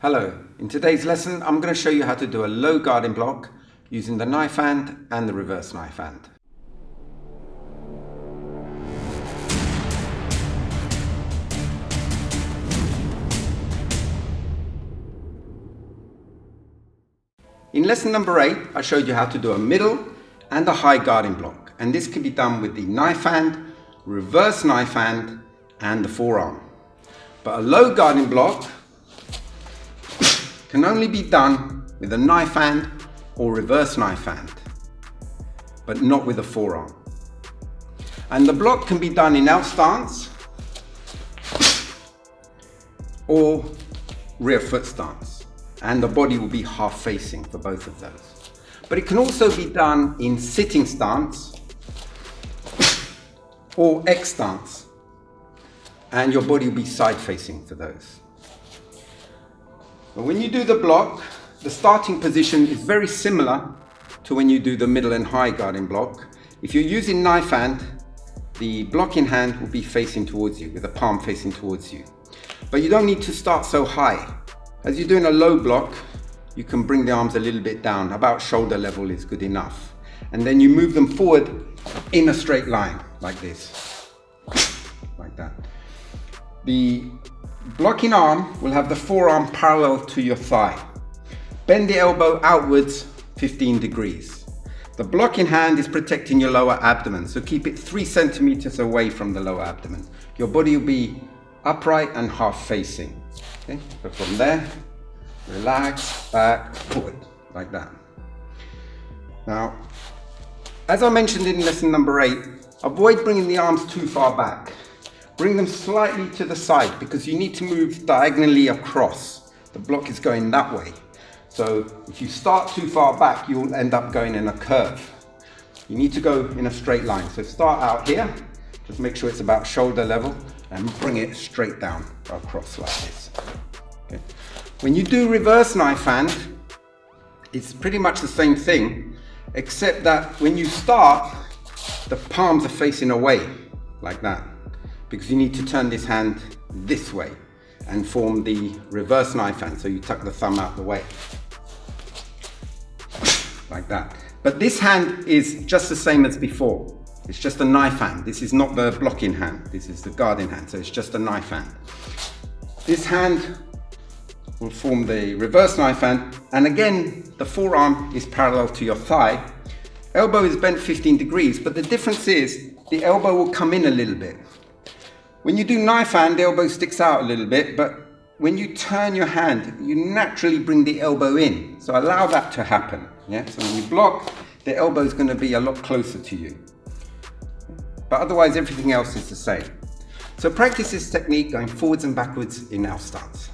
Hello, in today's lesson I'm going to show you how to do a low guarding block using the knife hand and the reverse knife hand. In lesson number 8 I showed you how to do a middle and a high guarding block, and this can be done with the knife hand, reverse knife hand and the forearm. But a low guarding block can only be done with a knife hand or reverse knife hand, but not with a forearm. And the block can be done in L stance or rear foot stance, and the body will be half facing for both of those. But it can also be done in sitting stance or X stance, and your body will be side facing for those. But when you do the block, the starting position is very similar to when you do the middle and high guarding block. If you're using knife hand, the blocking hand will be facing towards you, with the palm facing towards you. But you don't need to start so high. As you're doing a low block, you can bring the arms a little bit down, about shoulder level is good enough. And then you move them forward in a straight line, like this, like that. The blocking arm will have the forearm parallel to your thigh. Bend the elbow outwards 15 degrees. The blocking hand is protecting your lower abdomen, so keep it 3 centimeters away from the lower abdomen. Your body will be upright and half facing. Okay? So from there, relax, back, forward, like that. Now, as I mentioned in lesson number 8, avoid bringing the arms too far back. Bring them slightly to the side because you need to move diagonally across. The block is going that way. So if you start too far back, you'll end up going in a curve. You need to go in a straight line. So start out here, just make sure it's about shoulder level and bring it straight down across like this. Okay. When you do reverse knife hand, it's pretty much the same thing, except that when you start, the palms are facing away like that, because you need to turn this hand this way and form the reverse knife hand. So you tuck the thumb out the way, like that. But this hand is just the same as before. It's just a knife hand. This is not the blocking hand. This is the guarding hand. So it's just a knife hand. This hand will form the reverse knife hand. And again, the forearm is parallel to your thigh. Elbow is bent 15 degrees, but the difference is the elbow will come in a little bit. When you do knife hand, the elbow sticks out a little bit, but when you turn your hand, you naturally bring the elbow in. So allow that to happen. Yeah? So when you block, the elbow is going to be a lot closer to you. But otherwise, everything else is the same. So practice this technique going forwards and backwards in L stance.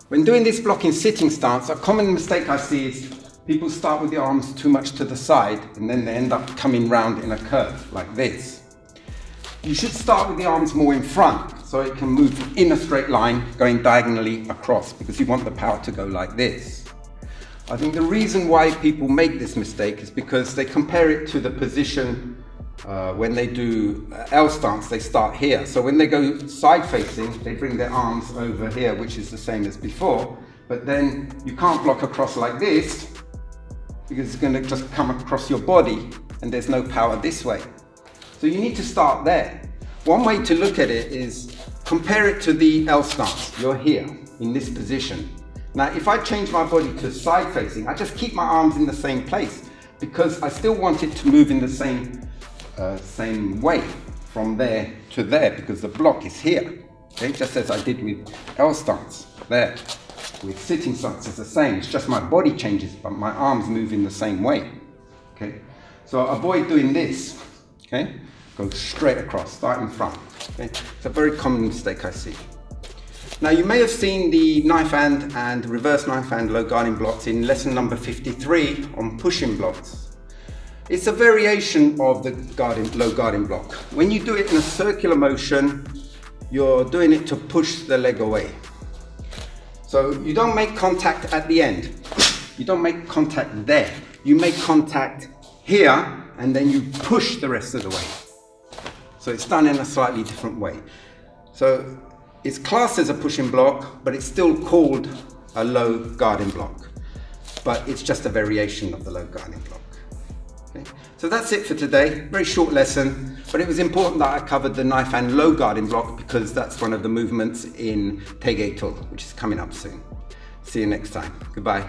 When doing this block in sitting stance, a common mistake I see is people start with the arms too much to the side and then they end up coming round in a curve like this. You should start with the arms more in front so it can move in a straight line going diagonally across, because you want the power to go like this. I think the reason why people make this mistake is because they compare it to the position when they do L stance, they start here. So when they go side facing, they bring their arms over here, which is the same as before. But then you can't block across like this because it's going to just come across your body and there's no power this way. So you need to start there. One way to look at it is compare it to the L stance. You're here in this position. Now, if I change my body to side facing, I just keep my arms in the same place because I still want it to move in the same way from there to there because the block is here. Okay, just as I did with L stance there. With sitting stance, it's the same. It's just my body changes, but my arms move in the same way. Okay, so avoid doing this. Okay, go straight across, start in front. Okay, it's a very common mistake I see. Now you may have seen the knife hand and reverse knife hand low guarding blocks in lesson number 53 on pushing blocks. It's a variation of the low guarding block. When you do it in a circular motion, you're doing it to push the leg away. So you don't make contact at the end. You don't make contact there. You make contact here and then you push the rest of the way. So it's done in a slightly different way. So it's classed as a pushing block, but it's still called a low guarding block. But it's just a variation of the low guarding block. Okay. So that's it for today. Very short lesson, but it was important that I covered the knife hand low guarding block because that's one of the movements in Taekwon-Do, which is coming up soon. See you next time. Goodbye.